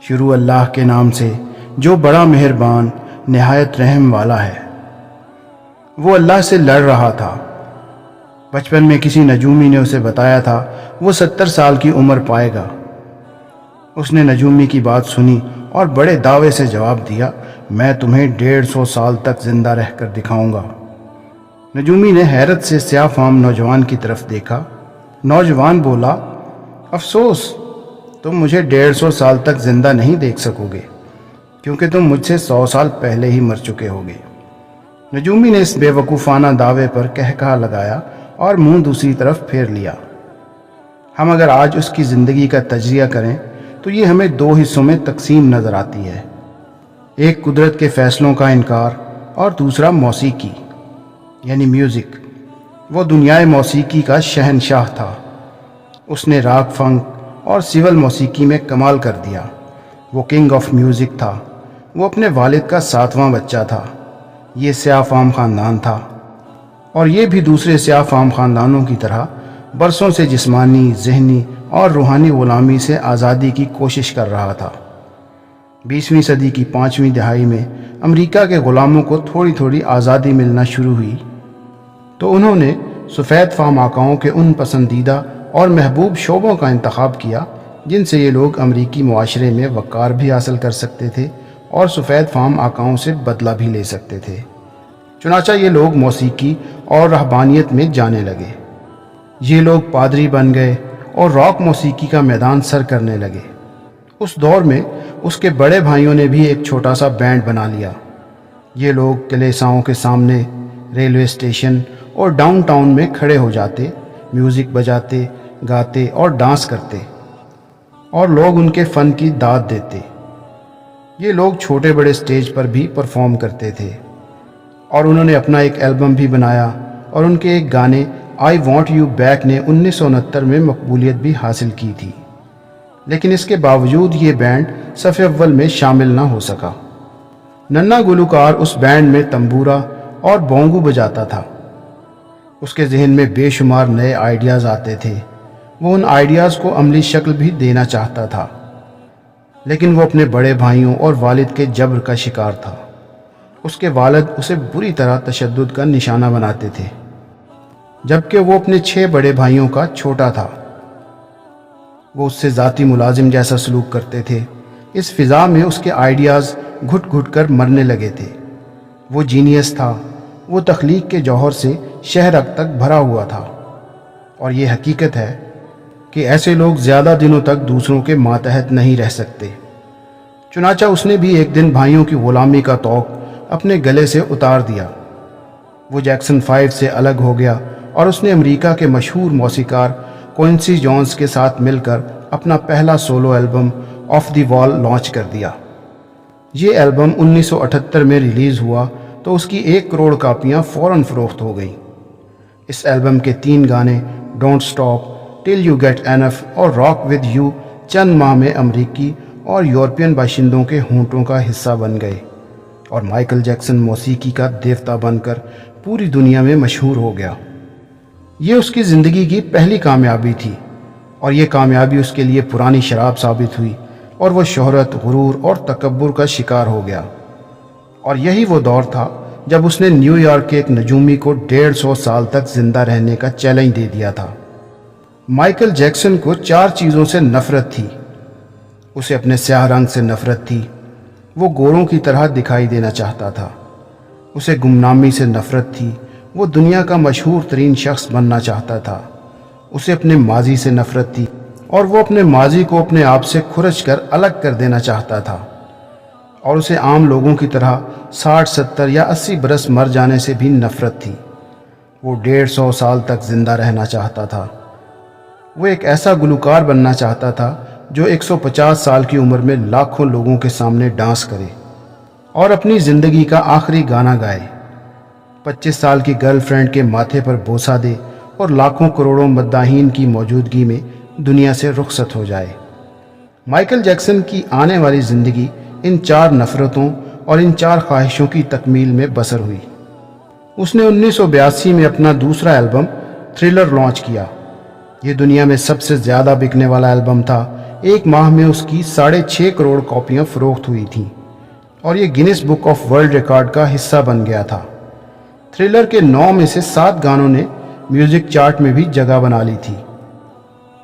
شروع اللہ کے نام سے جو بڑا مہربان نہایت رحم والا ہے۔ وہ اللہ سے لڑ رہا تھا۔ بچپن میں کسی نجومی نے اسے بتایا تھا وہ 70 سال کی عمر پائے گا۔ اس نے نجومی کی بات سنی اور بڑے دعوے سے جواب دیا، میں تمہیں 150 سال تک زندہ رہ کر دکھاؤں گا۔ نجومی نے حیرت سے سیاہ فام نوجوان کی طرف دیکھا۔ نوجوان بولا، افسوس، تم مجھے 150 سال تک زندہ نہیں دیکھ سکو گے کیونکہ تم مجھ سے 100 سال پہلے ہی مر چکے ہوگے۔ نجومی نے اس بے وقوفانہ دعوے پر کہکہا لگایا اور منہ دوسری طرف پھیر لیا۔ ہم اگر آج اس کی زندگی کا تجزیہ کریں تو یہ ہمیں 2 حصوں میں تقسیم نظر آتی ہے، ایک قدرت کے فیصلوں کا انکار اور دوسرا موسیقی یعنی میوزک۔ وہ دنیائے موسیقی کا شہنشاہ تھا۔ اس نے راگ، فنک اور سول موسیقی میں کمال کر دیا۔ وہ کنگ آف میوزک تھا۔ وہ اپنے والد کا 7واں بچہ تھا۔ یہ سیاہ فام خاندان تھا اور یہ بھی دوسرے سیاہ فام خاندانوں کی طرح برسوں سے جسمانی، ذہنی اور روحانی غلامی سے آزادی کی کوشش کر رہا تھا۔ 20ویں صدی کی 5ویں دہائی میں امریکہ کے غلاموں کو تھوڑی تھوڑی آزادی ملنا شروع ہوئی تو انہوں نے سفید فام آقاؤں کے ان پسندیدہ اور محبوب شعبوں کا انتخاب کیا جن سے یہ لوگ امریکی معاشرے میں وقار بھی حاصل کر سکتے تھے اور سفید فام آقاؤں سے بدلہ بھی لے سکتے تھے۔ چنانچہ یہ لوگ موسیقی اور رہبانیت میں جانے لگے۔ یہ لوگ پادری بن گئے اور راک موسیقی کا میدان سر کرنے لگے۔ اس دور میں اس کے بڑے بھائیوں نے بھی ایک چھوٹا سا بینڈ بنا لیا۔ یہ لوگ کلیساؤں کے سامنے، ریلوے اسٹیشن اور ڈاؤن ٹاؤن میں کھڑے ہو جاتے، میوزک بجاتے، گاتے اور ڈانس کرتے اور لوگ ان کے فن کی داد دیتے۔ یہ لوگ چھوٹے بڑے سٹیج پر بھی پرفارم کرتے تھے اور انہوں نے اپنا ایک البم بھی بنایا اور ان کے ایک گانے آئی وانٹ یو بیک نے 1969 میں مقبولیت بھی حاصل کی تھی، لیکن اس کے باوجود یہ بینڈ صف اول میں شامل نہ ہو سکا۔ ننھا گلوکار اس بینڈ میں تنبورا اور بونگو بجاتا تھا۔ اس کے ذہن میں بے شمار نئے آئیڈیاز آتے تھے۔ وہ ان آئیڈیاز کو عملی شکل بھی دینا چاہتا تھا، لیکن وہ اپنے بڑے بھائیوں اور والد کے جبر کا شکار تھا۔ اس کے والد اسے بری طرح تشدد کا نشانہ بناتے تھے، جبکہ وہ اپنے 6 بڑے بھائیوں کا چھوٹا تھا۔ وہ اس سے ذاتی ملازم جیسا سلوک کرتے تھے۔ اس فضا میں اس کے آئیڈیاز گھٹ گھٹ کر مرنے لگے تھے۔ وہ جینیس تھا۔ وہ تخلیق کے جوہر سے شہرک تک بھرا ہوا تھا، اور یہ حقیقت ہے کہ ایسے لوگ زیادہ دنوں تک دوسروں کے ماتحت نہیں رہ سکتے۔ چنانچہ اس نے بھی ایک دن بھائیوں کی غلامی کا طوق اپنے گلے سے اتار دیا۔ وہ جیکسن 5 سے الگ ہو گیا اور اس نے امریکہ کے مشہور موسیقار کوئنسی جونز کے ساتھ مل کر اپنا پہلا سولو البم آف دی وال لانچ کر دیا۔ یہ البم 1978 میں ریلیز ہوا تو اس کی 1 کروڑ کاپیاں فوراً فروخت ہو گئیں۔ اس البم کے 3 گانے don't stop, till you get enough اور راک ود یو چند ماہ میں امریکی اور یورپین باشندوں کے ہونٹوں کا حصہ بن گئے اور مائیکل جیکسن موسیقی کا دیوتا بن کر پوری دنیا میں مشہور ہو گیا۔ یہ اس کی زندگی کی پہلی کامیابی تھی اور یہ کامیابی اس کے لیے پرانی شراب ثابت ہوئی اور وہ شہرت، غرور اور تکبر کا شکار ہو گیا۔ اور یہی وہ دور تھا جب اس نے نیو یارک کے ایک نجومی کو 150 سال تک زندہ رہنے کا چیلنج دے دیا تھا۔ مائیکل جیکسن کو 4 چیزوں سے نفرت تھی۔ اسے اپنے سیاہ رنگ سے نفرت تھی۔ وہ گوروں کی طرح دکھائی دینا چاہتا تھا۔ اسے گمنامی سے نفرت تھی۔ وہ دنیا کا مشہور ترین شخص بننا چاہتا تھا۔ اسے اپنے ماضی سے نفرت تھی اور وہ اپنے ماضی کو اپنے آپ سے کھرچ کر الگ کر دینا چاہتا تھا، اور اسے عام لوگوں کی طرح 60، 70 یا 80 برس مر جانے سے بھی نفرت تھی۔ وہ 150 سال تک زندہ رہنا چاہتا تھا۔ وہ ایک ایسا گلوکار بننا چاہتا تھا جو 150 سال کی عمر میں لاکھوں لوگوں کے سامنے ڈانس کرے اور اپنی زندگی کا آخری گانا گائے، 25 سال کی گرل فرینڈ کے ماتھے پر بوسہ دے اور لاکھوں کروڑوں مداحین کی موجودگی میں دنیا سے رخصت ہو جائے۔ مائیکل جیکسن کی آنے والی زندگی ان 4 نفرتوں اور ان 4 خواہشوں کی تکمیل میں بسر ہوئی۔ اس نے 1982 میں اپنا دوسرا البم تھرلر لانچ کیا۔ یہ دنیا میں سب سے زیادہ بکنے والا البم تھا۔ 1 ماہ میں اس کی 6.5 کروڑ کاپیاں فروخت ہوئی تھیں اور یہ grains book of world record کا حصہ بن گیا تھا۔ تھرلر کے 9 میں سے 7 گانوں نے میوزک چارٹ میں بھی جگہ بنا لی تھی۔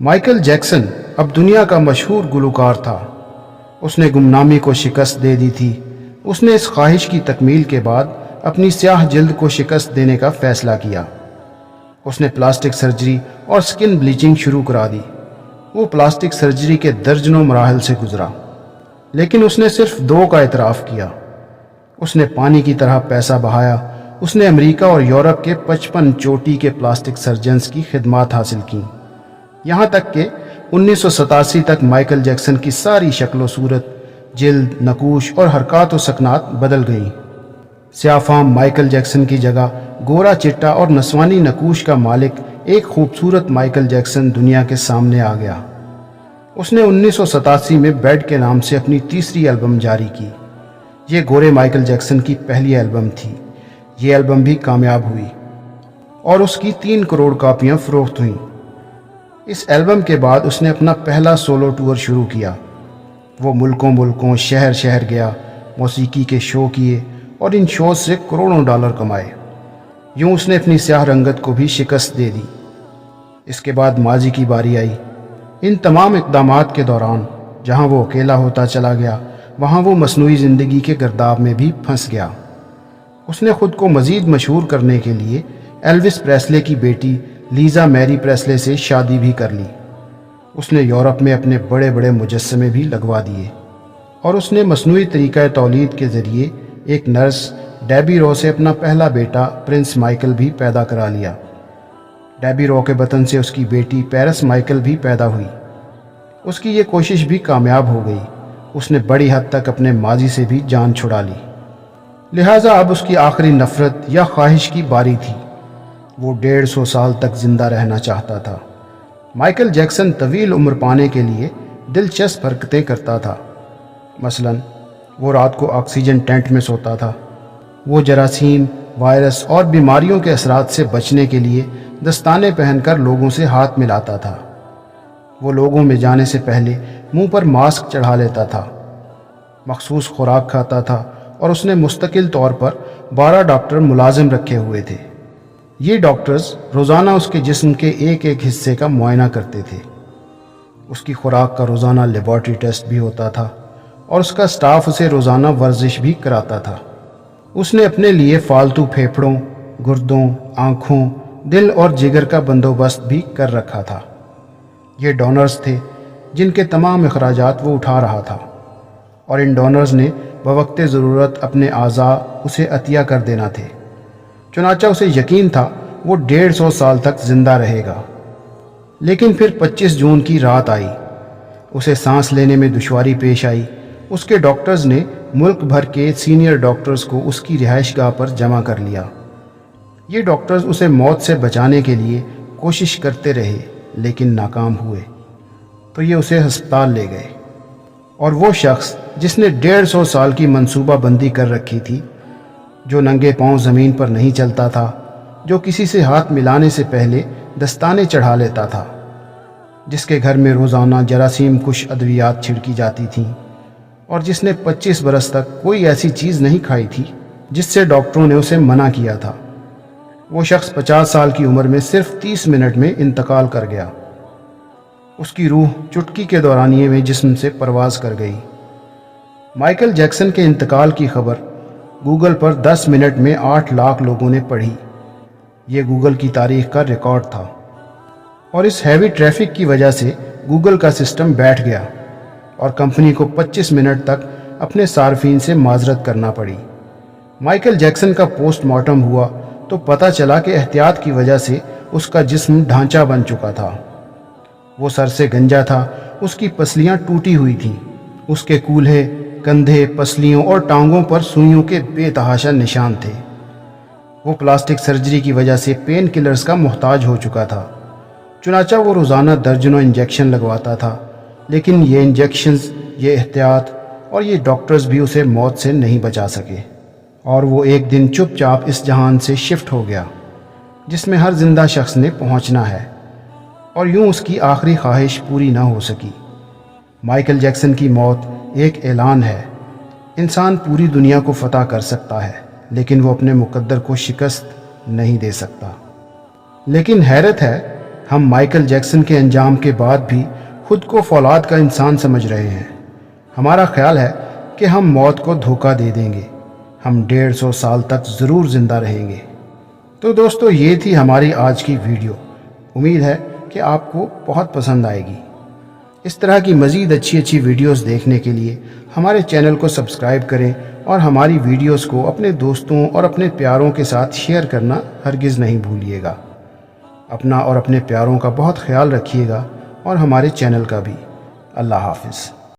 مائیکل جیکسن اب دنیا کا مشہور گلوکار تھا۔ اس نے گمنامی کو شکست دے دی تھی۔ اس نے اس خواہش کی تکمیل کے بعد اپنی سیاہ جلد کو شکست دینے کا فیصلہ کیا۔ اس نے پلاسٹک سرجری اور سکن بلیچنگ شروع کرا دی۔ وہ پلاسٹک سرجری کے درجنوں مراحل سے گزرا، لیکن اس نے صرف 2 کا اعتراف کیا۔ اس نے پانی کی طرح پیسہ بہایا۔ اس نے امریکہ اور یورپ کے 55 چوٹی کے پلاسٹک سرجنز کی خدمات حاصل کیں، یہاں تک کہ 1987 تک مائیکل جیکسن کی ساری شکل و صورت، جلد، نقوش اور حرکات و سکنات بدل گئیں۔ سیاہ فام مائیکل جیکسن کی جگہ گورا چٹا اور نسوانی نقوش کا مالک ایک خوبصورت مائیکل جیکسن دنیا کے سامنے آ گیا۔ اس نے 1987 میں بیڈ کے نام سے اپنی تیسری البم جاری کی۔ یہ گورے مائیکل جیکسن کی پہلی البم تھی۔ یہ البم بھی کامیاب ہوئی اور اس کی 3 کروڑ کاپیاں فروخت ہوئیں۔ اس البم کے بعد اس نے اپنا پہلا سولو ٹور شروع کیا۔ وہ ملکوں شہر شہر گیا، موسیقی کے شو کیے اور ان شوز سے کروڑوں ڈالر کمائے۔ یوں اس نے اپنی سیاہ رنگت کو بھی شکست دے دی۔ اس کے بعد ماضی کی باری آئی۔ ان تمام اقدامات کے دوران جہاں وہ اکیلا ہوتا چلا گیا، وہاں وہ مصنوعی زندگی کے گرداب میں بھی پھنس گیا۔ اس نے خود کو مزید مشہور کرنے کے لیے ایلوس پریسلے کی بیٹی لیزا میری پریسلے سے شادی بھی کر لی۔ اس نے یورپ میں اپنے بڑے بڑے مجسمے بھی لگوا دیے اور اس نے مصنوعی طریقہ تولید کے ذریعے ایک نرس ڈیبی رو سے اپنا پہلا بیٹا پرنس مائیکل بھی پیدا کرا لیا۔ ڈیبی رو کے بطن سے اس کی بیٹی پیرس مائیکل بھی پیدا ہوئی۔ اس کی یہ کوشش بھی کامیاب ہو گئی۔ اس نے بڑی حد تک اپنے ماضی سے بھی جان چھڑا لی، لہٰذا اب اس کی آخری نفرت یا خواہش کی باری تھی۔ وہ 150 سال تک زندہ رہنا چاہتا تھا۔ مائیکل جیکسن طویل عمر پانے کے لیے دلچسپ حرکتیں کرتا تھا۔ مثلا وہ رات کو آکسیجن ٹینٹ میں سوتا تھا۔ وہ جراثیم، وائرس اور بیماریوں کے اثرات سے بچنے کے لیے دستانے پہن کر لوگوں سے ہاتھ ملاتا تھا۔ وہ لوگوں میں جانے سے پہلے منہ پر ماسک چڑھا لیتا تھا، مخصوص خوراک کھاتا تھا اور اس نے مستقل طور پر 12 ڈاکٹر ملازم رکھے ہوئے تھے۔ یہ ڈاکٹرز روزانہ اس کے جسم کے ایک ایک حصے کا معائنہ کرتے تھے۔ اس کی خوراک کا روزانہ لیبارٹری ٹیسٹ بھی ہوتا تھا اور اس کا سٹاف اسے روزانہ ورزش بھی کراتا تھا۔ اس نے اپنے لیے فالتو پھیپھڑوں، گردوں، آنکھوں، دل اور جگر کا بندوبست بھی کر رکھا تھا۔ یہ ڈونرز تھے جن کے تمام اخراجات وہ اٹھا رہا تھا، اور ان ڈونرز نے بوقت ضرورت اپنے اعضاء اسے عطیہ کر دینا تھے۔ چنانچہ اسے یقین تھا وہ 150 سال تک زندہ رہے گا۔ لیکن پھر 25 جون کی رات آئی۔ اسے سانس لینے میں دشواری پیش آئی۔ اس کے ڈاکٹرز نے ملک بھر کے سینئر ڈاکٹرز کو اس کی رہائش گاہ پر جمع کر لیا۔ یہ ڈاکٹرز اسے موت سے بچانے کے لیے کوشش کرتے رہے، لیکن ناکام ہوئے، تو یہ اسے ہسپتال لے گئے۔ اور وہ شخص جس نے 150 سال کی منصوبہ بندی کر رکھی تھی، جو ننگے پاؤں زمین پر نہیں چلتا تھا، جو کسی سے ہاتھ ملانے سے پہلے دستانے چڑھا لیتا تھا، جس کے گھر میں روزانہ جراثیم کش ادویات چھڑکی جاتی تھیں، اور جس نے 25 برس تک کوئی ایسی چیز نہیں کھائی تھی جس سے ڈاکٹروں نے اسے منع کیا تھا، وہ شخص 50 سال کی عمر میں صرف 30 منٹ میں انتقال کر گیا۔ اس کی روح چٹکی کے دورانیے میں جسم سے پرواز کر گئی۔ مائیکل جیکسن کے انتقال کی خبر گوگل پر 10 منٹ میں 8 لاکھ لوگوں نے پڑھی۔ یہ گوگل کی تاریخ کا ریکارڈ تھا، اور اس ہیوی ٹریفک کی وجہ سے گوگل کا سسٹم بیٹھ گیا اور کمپنی کو 25 منٹ تک اپنے صارفین سے معذرت کرنا پڑی۔ مائیکل جیکسن کا پوسٹ مارٹم ہوا تو پتہ چلا کہ احتیاط کی وجہ سے اس کا جسم ڈھانچہ بن چکا تھا۔ وہ سر سے گنجا تھا، اس کی پسلیاں ٹوٹی ہوئی تھیں، اس کے کولہے، کندھے، پسلیوں اور ٹانگوں پر سوئیوں کے بے تحاشا نشان تھے۔ وہ پلاسٹک سرجری کی وجہ سے پین کلرز کا محتاج ہو چکا تھا، چنانچہ وہ روزانہ درجنوں انجیکشن لگواتا تھا، لیکن یہ انجیکشنز، یہ احتیاط اور یہ ڈاکٹرز بھی اسے موت سے نہیں بچا سکے، اور وہ ایک دن چپ چاپ اس جہان سے شفٹ ہو گیا جس میں ہر زندہ شخص نے پہنچنا ہے، اور یوں اس کی آخری خواہش پوری نہ ہو سکی۔ مائیکل جیکسن کی موت ایک اعلان ہے۔ انسان پوری دنیا کو فتح کر سکتا ہے لیکن وہ اپنے مقدر کو شکست نہیں دے سکتا۔ لیکن حیرت ہے، ہم مائیکل جیکسن کے انجام کے بعد بھی خود کو فولاد کا انسان سمجھ رہے ہیں۔ ہمارا خیال ہے کہ ہم موت کو دھوکہ دے دیں گے، ہم 150 سال تک ضرور زندہ رہیں گے۔ تو دوستو، یہ تھی ہماری آج کی ویڈیو۔ امید ہے کہ آپ کو بہت پسند آئے گی۔ اس طرح کی مزید اچھی ویڈیوز دیکھنے کے لیے ہمارے چینل کو سبسکرائب کریں اور ہماری ویڈیوز کو اپنے دوستوں اور اپنے پیاروں کے ساتھ شیئر کرنا ہرگز نہیں بھولیے گا۔ اپنا اور اپنے پیاروں کا بہت خیال رکھیے گا اور ہمارے چینل کا بھی۔ اللہ حافظ۔